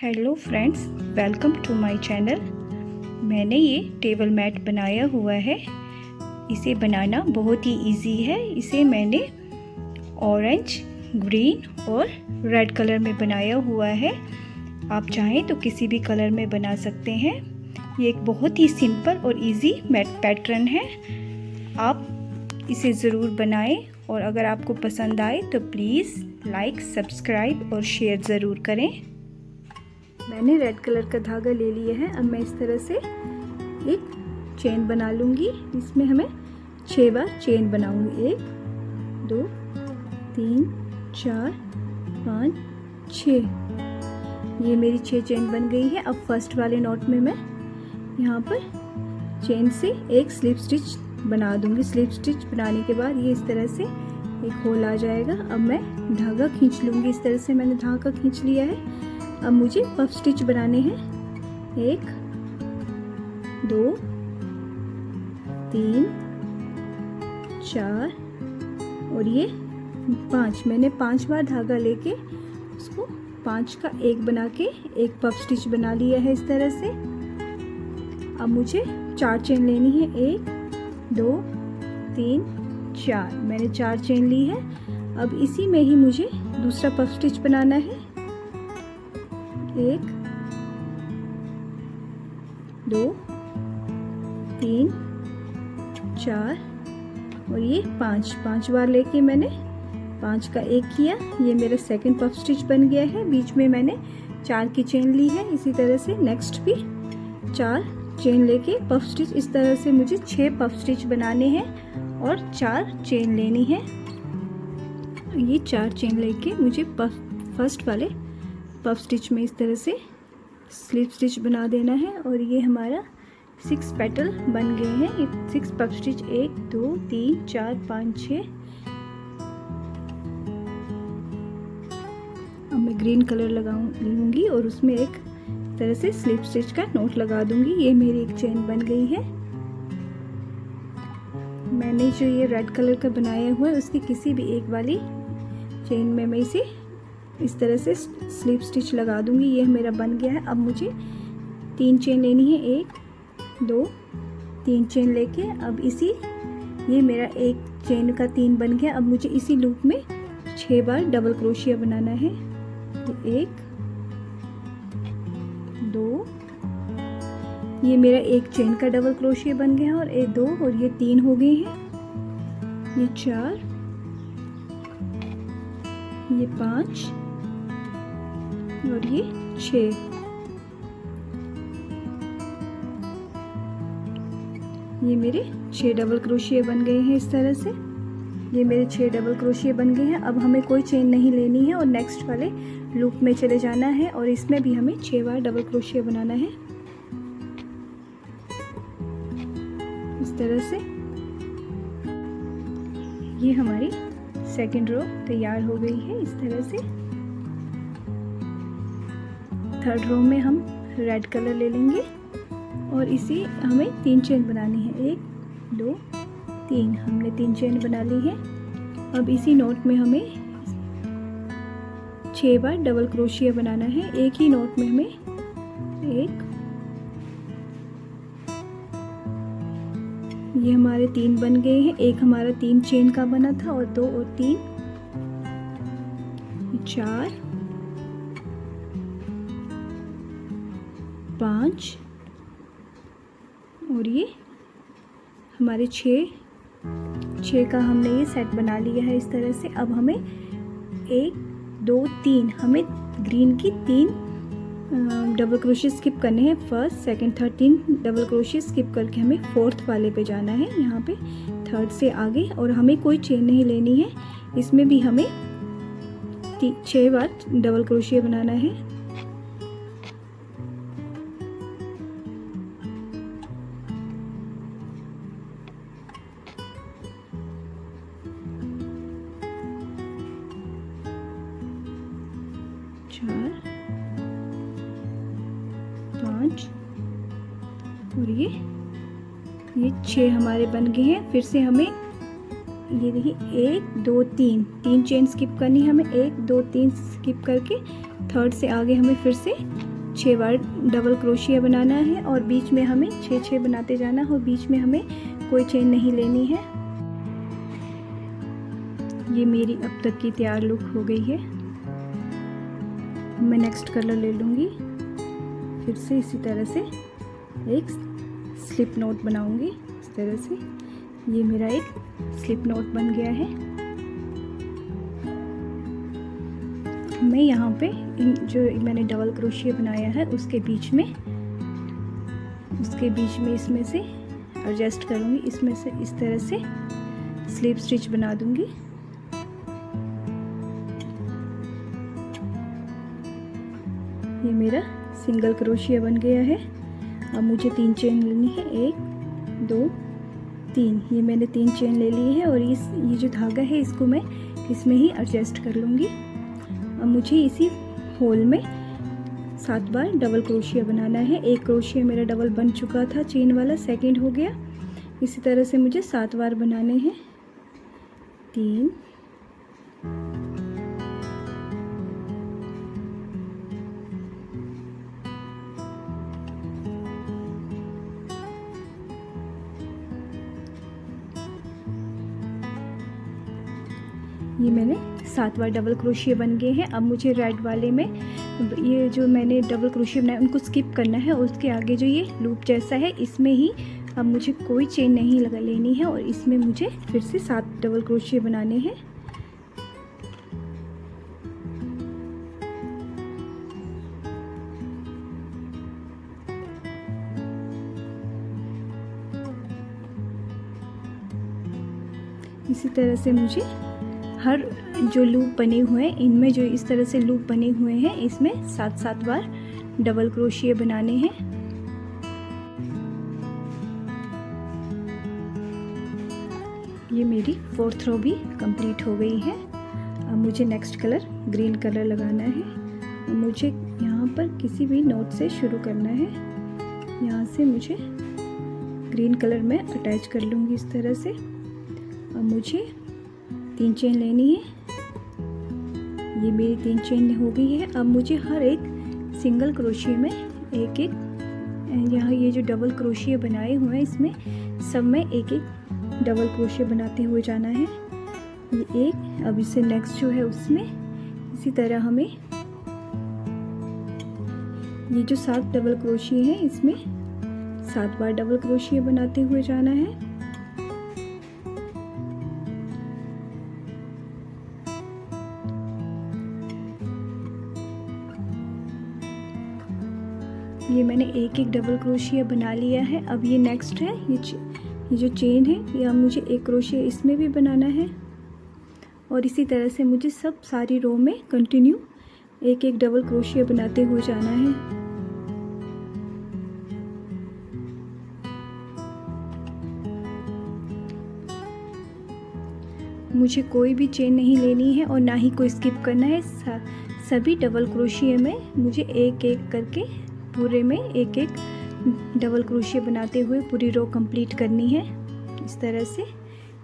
Hello friends, welcome to my channel. मैंने ये table mat बनाया हुआ है। इसे बनाना बहुत ही इजी है। इसे मैंने ऑरेंज, ग्रीन और रेड कलर में बनाया हुआ है। आप चाहें तो किसी भी कलर में बना सकते हैं। ये एक बहुत ही सिंपल और इजी मैट पैटर्न है। आप इसे ज़रूर बनाएं और अगर आपको पसंद आए तो प्लीज़ लाइक, सब्सक्राइब और शेयर ज़रूर करें। मैंने रेड कलर का धागा ले लिया है। अब मैं इस तरह से एक चेन बना लूँगी। इसमें हमें 6 बार चेन बनाऊँगी। 1 2 3 4 5 6। ये मेरी 6 चेन बन गई है। अब फर्स्ट वाले नॉट में मैं यहाँ पर चेन से एक स्लिप स्टिच बना दूँगी। स्लिप स्टिच बनाने के बाद ये इस तरह से एक होल आ जाएगा। अब मैं धागा खींच लूँगी। इस तरह से मैंने धागा खींच लिया है। अब मुझे पफ स्टिच बनाने हैं। 1 2 3 4 और ये 5। मैंने 5 बार धागा लेके उसको 5 का 1 बना के एक पफ स्टिच बना लिया है इस तरह से। अब मुझे 4 चेन लेनी है। 1 2 3 4। मैंने 4 चेन ली है। अब इसी में ही मुझे दूसरा पफ स्टिच बनाना है। 1 2 3 4 और ये 5 बार लेके मैंने 5 का 1 किया। ये मेरा सेकंड पफ स्टिच बन गया है। बीच में मैंने 4 की चेन ली है। इसी तरह से नेक्स्ट भी 4 चेन लेके पफ स्टिच। इस तरह से मुझे 6 पफ स्टिच बनाने हैं और 4 चेन लेनी है। ये 4 चेन लेके मुझे फर्स्ट वाले पफ स्टिच में इस तरह से स्लिप स्टिच बना देना है। और ये हमारा 6 पेटल बन गए हैं। ये 6 पफ स्टिच 1 2 3 4 5 6। अब मैं ग्रीन कलर लूँगी और उसमें एक तरह से स्लिप स्टिच का नोट लगा दूंगी। ये मेरी एक चेन बन गई है। मैंने जो ये रेड कलर का बनाया हुआ है उसकी किसी भी एक वाली चेन में मैं इसे इस तरह से स्लिप स्टिच लगा दूंगी। ये मेरा बन गया है। अब मुझे 3 चेन लेनी है। 1 2 3 चेन लेके अब ये मेरा एक चेन का 3 बन गया। अब मुझे इसी लूप में 6 बार डबल क्रोशिया बनाना है। 1 2 ये मेरा एक चेन का डबल क्रोशिया बन गया और 2 और ये 3 हो गए हैं। ये 4 ये 5 और ये 6। ये मेरे 6 डबल क्रोशिया बन गए हैं इस तरह से। ये मेरे 6 डबल क्रोशिया बन गए हैं। अब हमें कोई चेन नहीं लेनी है और नेक्स्ट वाले लूप में चले जाना है और इसमें भी हमें 6 बार डबल क्रोशिया बनाना है इस तरह से। ये हमारी सेकंड रो तैयार हो गई है इस तरह से। थर्ड रो में हम रेड कलर ले लेंगे और इसी हमें 3 चेन बनानी है। 1 2 3। हमने 3 चेन बना ली है। अब इसी नोट में हमें 6 बार डबल क्रोशिया बनाना है। एक ही नोट में हमें 1 ये हमारे 3 बन गए हैं। एक हमारा 3 चेन का बना था और 2 और 3 4 5 और ये हमारे 6 का हमने ये सेट बना लिया है इस तरह से। अब हमें 1 2 3 हमें ग्रीन की 3 डबल क्रोशिया स्किप करने हैं। First second third 3 double crochet skip करके हमें फोर्थ वाले पे जाना है। यहाँ पे थर्ड से आगे और हमें कोई चेन नहीं लेनी है। इसमें भी हमें 6 बार डबल क्रोशिया बनाना है। चार 5 और ये 6 हमारे बन गए हैं। फिर से हमें ये देखिए 1 2 3 चेन स्किप करनी है हमें। 1 2 3 स्किप करके थर्ड से आगे हमें फिर से 6 बार डबल क्रोशिया बनाना है और बीच में हमें 6 बनाते जाना है और बीच में हमें कोई चेन नहीं लेनी है। ये मेरी अब तक की तैयार लुक हो गई है। मैं नेक्स्ट कलर ले लूँगी, फिर से इसी तरह से एक स्लिप नोट बनाऊँगी। इस तरह से ये मेरा एक स्लिप नोट बन गया है। मैं यहाँ पे जो मैंने डबल क्रोशिया बनाया है उसके बीच में इसमें से एडजस्ट करूँगी, इसमें से इस तरह से स्लिप स्टिच बना दूँगी। ये मेरा सिंगल क्रोशिया बन गया है। अब मुझे 3 चेन लेनी है, 1 2 3। ये मैंने 3 चेन ले ली है और ये जो धागा है इसको मैं इसमें ही एडजस्ट कर लूँगी। अब मुझे इसी होल में 7 बार डबल क्रोशिया बनाना है। 1 क्रोशिया मेरा डबल बन चुका था चेन वाला, सेकंड हो गया। इसी तरह से मुझे 7 बार बनाने हैं। 3 ये मैंने 7 बार डबल क्रोशिया बन गए हैं। अब मुझे रेड वाले में ये जो मैंने डबल क्रोशिया बनाया उनको स्किप करना है। उसके आगे जो ये लूप जैसा है इसमें ही अब मुझे कोई चेन नहीं लगा लेनी है और इसमें मुझे फिर से 7 डबल क्रोशिया बनाने हैं। इसी तरह से मुझे हर जो लूप बने हुए हैं इनमें जो इस तरह से लूप बने हुए हैं इसमें 7 बार डबल क्रोशिया बनाने हैं। ये मेरी 4th रो भी कंप्लीट हो गई है। अब मुझे नेक्स्ट कलर ग्रीन कलर लगाना है। मुझे यहाँ पर किसी भी नोट से शुरू करना है। यहाँ से मुझे ग्रीन कलर में अटैच कर लूँगी इस तरह से। अब मुझे 3 चेन लेनी है। ये मेरी 3 चेन हो गई है। अब मुझे हर एक सिंगल क्रोशिया में एक यहाँ ये जो डबल क्रोशिया बनाए हुए हैं इसमें सब में एक डबल क्रोशिया बनाते हुए जाना है। ये एक, अब इससे नेक्स्ट जो है उसमें इसी तरह हमें ये जो 7 डबल क्रोशिया है इसमें 7 बार डबल क्रोशिया बनाते हुए जाना है। ये मैंने एक डबल क्रोशिया बना लिया है। अब ये नेक्स्ट है, ये जो चेन है या मुझे 1 क्रोशिया इसमें भी बनाना है और इसी तरह से मुझे सब सारी रो में कंटिन्यू एक डबल क्रोशिया बनाते हुए जाना है। मुझे कोई भी चेन नहीं लेनी है और ना ही कोई स्किप करना है। सभी डबल क्रोशिया में मुझे एक करके पूरे में एक डबल क्रोशिया बनाते हुए पूरी रो कंप्लीट करनी है। इस तरह से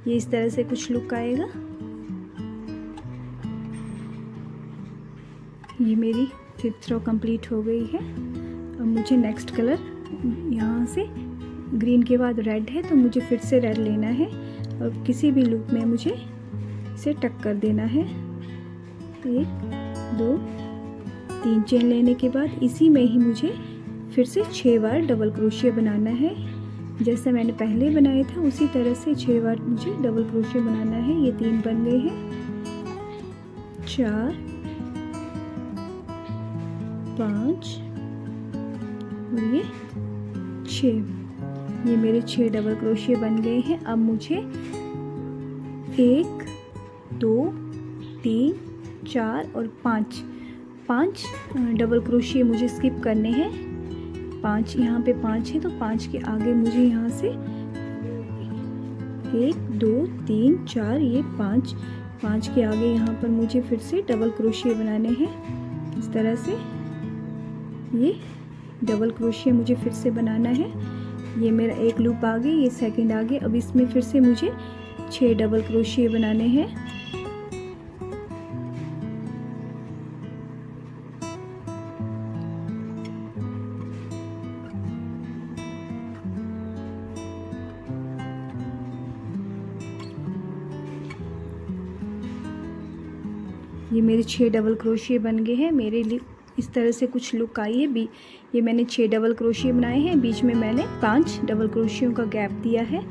ये इस तरह से कुछ लुक आएगा। ये मेरी 5th रो कंप्लीट हो गई है। अब मुझे नेक्स्ट कलर यहाँ से ग्रीन के बाद रेड है तो मुझे फिर से रेड लेना है और किसी भी लूप में मुझे इसे टक कर देना है। 1 2 3 चेन लेने के बाद इसी में ही मुझे फिर से 6 बार डबल क्रोशिया बनाना है। जैसे मैंने पहले बनाए थे उसी तरह से 6 बार मुझे डबल क्रोशिया बनाना है। ये 3 बन गए हैं, 4 5 और ये 6। ये मेरे 6 डबल क्रोशिया बन गए हैं। अब मुझे 1 2 3 4 और 5 डबल क्रोशिया मुझे स्किप करने हैं। 5 यहाँ पे 5 है तो 5 के आगे मुझे यहाँ से 1 2 3 4 ये 5 के आगे यहाँ पर मुझे फिर से डबल क्रोशिया बनाने हैं। इस तरह से ये डबल क्रोशिया मुझे फिर से बनाना है। ये मेरा एक लूप आगे, ये सेकंड आगे। अब इसमें फिर से मुझे 6 डबल क्रोशिया बनाने हैं। ये मेरे 6 डबल क्रोशिया बन गए हैं। मेरे लिए इस तरह से कुछ लुक आई है। ये मैंने 6 डबल क्रोशिया बनाए हैं, बीच में मैंने 5 डबल क्रोशियों का गैप दिया है।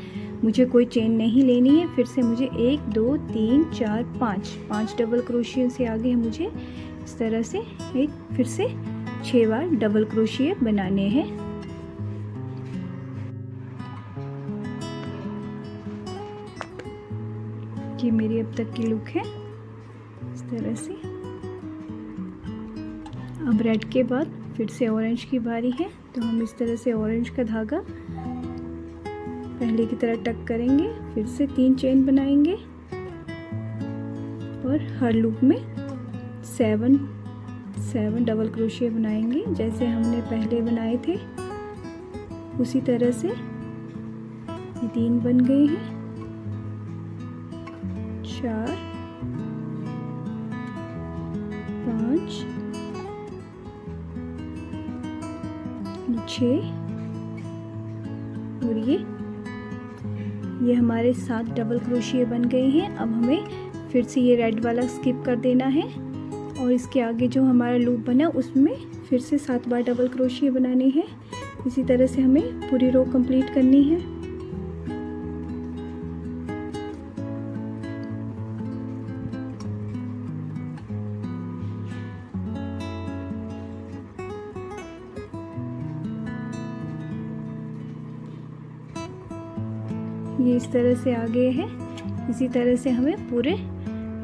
मुझे कोई चेन नहीं लेनी है। फिर से मुझे 1 2 3 4 5 डबल क्रोशिया से आगे मुझे इस तरह से फिर से 6 बार डबल क्रोशिया बनाने हैं। ये मेरी अब तक की लुक है इस तरह से। अब रेड के बाद फिर से ऑरेंज की बारी है, तो हम इस तरह से ऑरेंज का धागा पहले की तरह टक करेंगे, फिर से 3 चेन बनाएंगे और हर लूप में 7 डबल क्रोशिया बनाएंगे जैसे हमने पहले बनाए थे। उसी तरह से ये 3 बन गए हैं, 4 5 6 और ये हमारे 7 डबल क्रोशिया बन गए हैं। अब हमें फिर से ये रेड वाला स्किप कर देना है और इसके आगे जो हमारा लूप बना उसमें फिर से 7 बार डबल क्रोशिया बनाने हैं। इसी तरह से हमें पूरी रो कंप्लीट करनी है। ये इस तरह से आ गए हैं। इसी तरह से हमें पूरे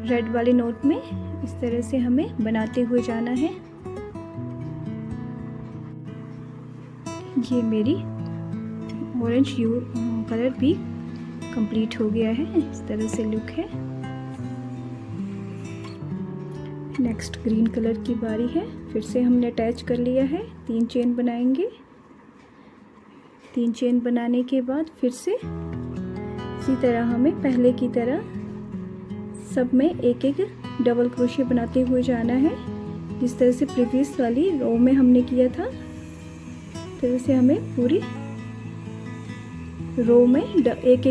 रेड वाले नोट में इस तरह से हमें बनाते हुए जाना है। ये मेरी ऑरेंज कलर भी कंप्लीट हो गया है। इस तरह से लुक है। नेक्स्ट ग्रीन कलर की बारी है। फिर से हमने अटैच कर लिया है। 3 चेन बनाएंगे। 3 चेन बनाने के बाद फिर से इसी तरह हमें पहले की तरह सब में एक डबल क्रोशिया बनाते हुए जाना है। जिस तरह से प्रीवियस वाली रो में हमने किया था, तरह से हमें पूरी रो में एक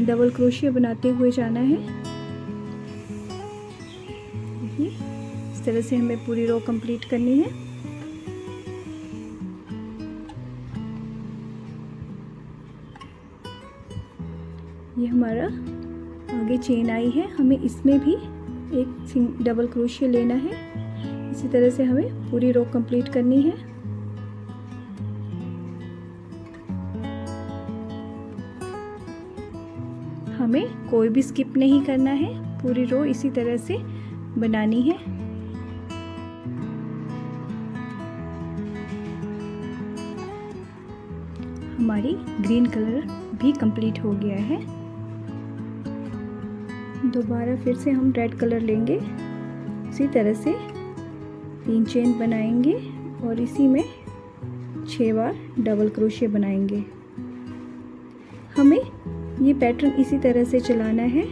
डबल क्रोशिया बनाते हुए जाना है। इस तरह से हमें पूरी रो कंप्लीट करनी है। ये हमारा आगे चेन आई है, हमें इसमें भी एक डबल क्रोशिया लेना है। इसी तरह से हमें पूरी रो कंप्लीट करनी है। हमें कोई भी स्किप नहीं करना है, पूरी रो इसी तरह से बनानी है। हमारी ग्रीन कलर भी कंप्लीट हो गया है। दोबारा फिर से हम रेड कलर लेंगे। इसी तरह से 3 चेन बनाएंगे और इसी में 6 बार डबल क्रोशिया बनाएंगे। हमें ये पैटर्न इसी तरह से चलाना है।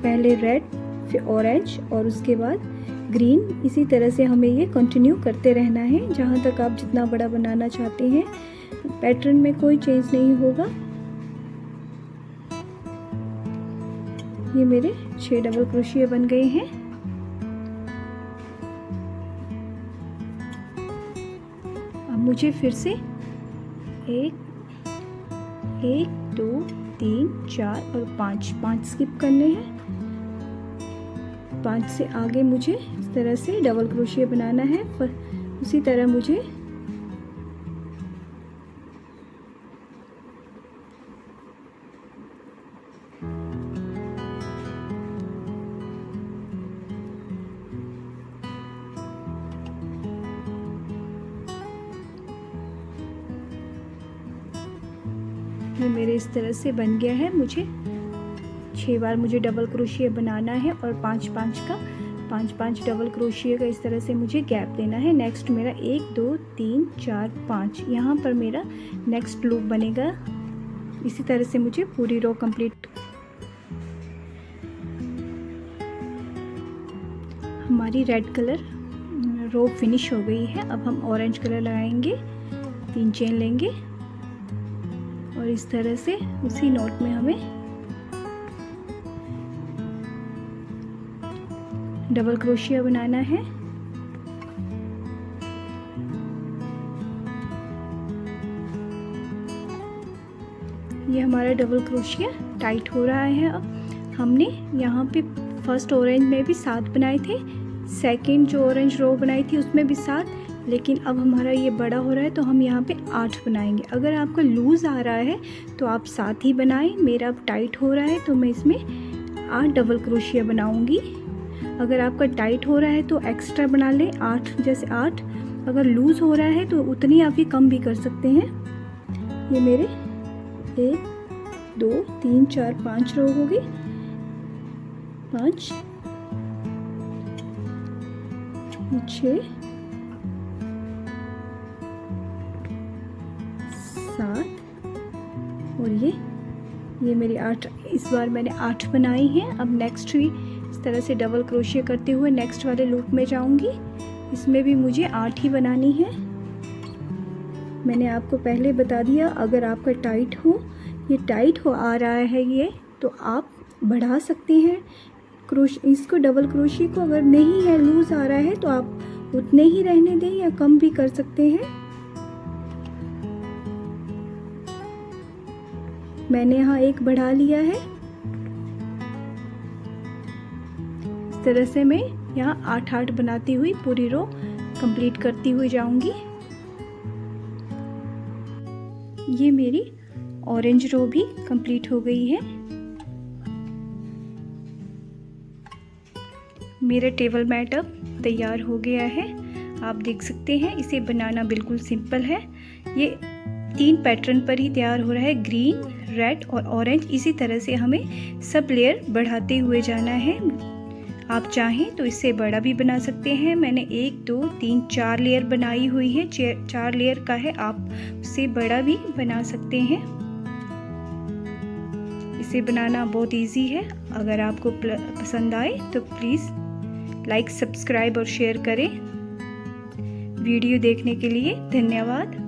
पहले रेड, फिर ऑरेंज और उसके बाद ग्रीन। इसी तरह से हमें ये कंटिन्यू करते रहना है जहाँ तक आप जितना बड़ा बनाना चाहते हैं। पैटर्न में कोई चेंज नहीं होगा। ये मेरे 6 डबल क्रोशिया बन गए हैं। अब मुझे फिर से 1 2 3 4 और 5 स्किप करने हैं। 5 से आगे मुझे इस तरह से डबल क्रोशिया बनाना है। उसी तरह मुझे मेरे इस तरह से बन गया है। मुझे 6 बार मुझे डबल क्रोशिया बनाना है और 5 डबल क्रोशिया का इस तरह से मुझे गैप देना है। नेक्स्ट मेरा 1 2 3 4 5 यहाँ पर मेरा नेक्स्ट लूप बनेगा। इसी तरह से मुझे पूरी रो कंप्लीट। हमारी रेड कलर रो फिनिश हो गई है। अब हम ऑरेंज कलर लगाएंगे। 3 चेन लेंगे और इस तरह से उसी नोट में हमें डबल क्रोशिया बनाना है। ये हमारा डबल क्रोशिया टाइट हो रहा है। अब हमने यहाँ पे फर्स्ट ऑरेंज में भी 7 बनाए थे, सेकंड जो ऑरेंज रो बनाई थी उसमें भी 7, लेकिन अब हमारा ये बड़ा हो रहा है तो हम यहाँ पे 8 बनाएंगे। अगर आपका लूज़ आ रहा है तो आप 7 ही बनाएं। मेरा अब टाइट हो रहा है तो मैं इसमें 8 डबल क्रोशिया बनाऊंगी। अगर आपका टाइट हो रहा है तो एक्स्ट्रा बना लें 8, जैसे 8। अगर लूज़ हो रहा है तो उतनी आप ये कम भी कर सकते हैं। ये मेरे 1 2 3 4 5 रो हो गई, 5 6 7 और ये मेरी 8। इस बार मैंने 8 बनाई हैं। अब नेक्स्ट भी इस तरह से डबल क्रोशिया करते हुए नेक्स्ट वाले लूप में जाऊंगी। इसमें भी मुझे 8 ही बनानी है। मैंने आपको पहले बता दिया, अगर आपका टाइट हो, ये टाइट हो आ रहा है ये, तो आप बढ़ा सकते हैं इसको डबल क्रोशिया को। अगर नहीं है, लूज़ आ रहा है, तो आप उतने ही रहने दें या कम भी कर सकते हैं। मैंने यहाँ 1 बढ़ा लिया है। इस तरह से मैं यहाँ 8-8 बनाती हुई पूरी रो कंप्लीट करती हुई जाऊंगी। ये मेरी ऑरेंज रो भी कंप्लीट हो गई है। मेरा टेबल मैट अब तैयार हो गया है। आप देख सकते हैं इसे बनाना बिल्कुल सिंपल है। ये 3 पैटर्न पर ही तैयार हो रहा है, ग्रीन, रेड और ऑरेंज। इसी तरह से हमें सब लेयर बढ़ाते हुए जाना है। आप चाहें तो इससे बड़ा भी बना सकते हैं। मैंने 1 2 3 4 लेयर बनाई हुई है, 4 लेयर का है। आप उससे बड़ा भी बना सकते हैं। इसे बनाना बहुत इजी है। अगर आपको पसंद आए तो प्लीज़ लाइक, सब्सक्राइब और शेयर करें। वीडियो देखने के लिए धन्यवाद।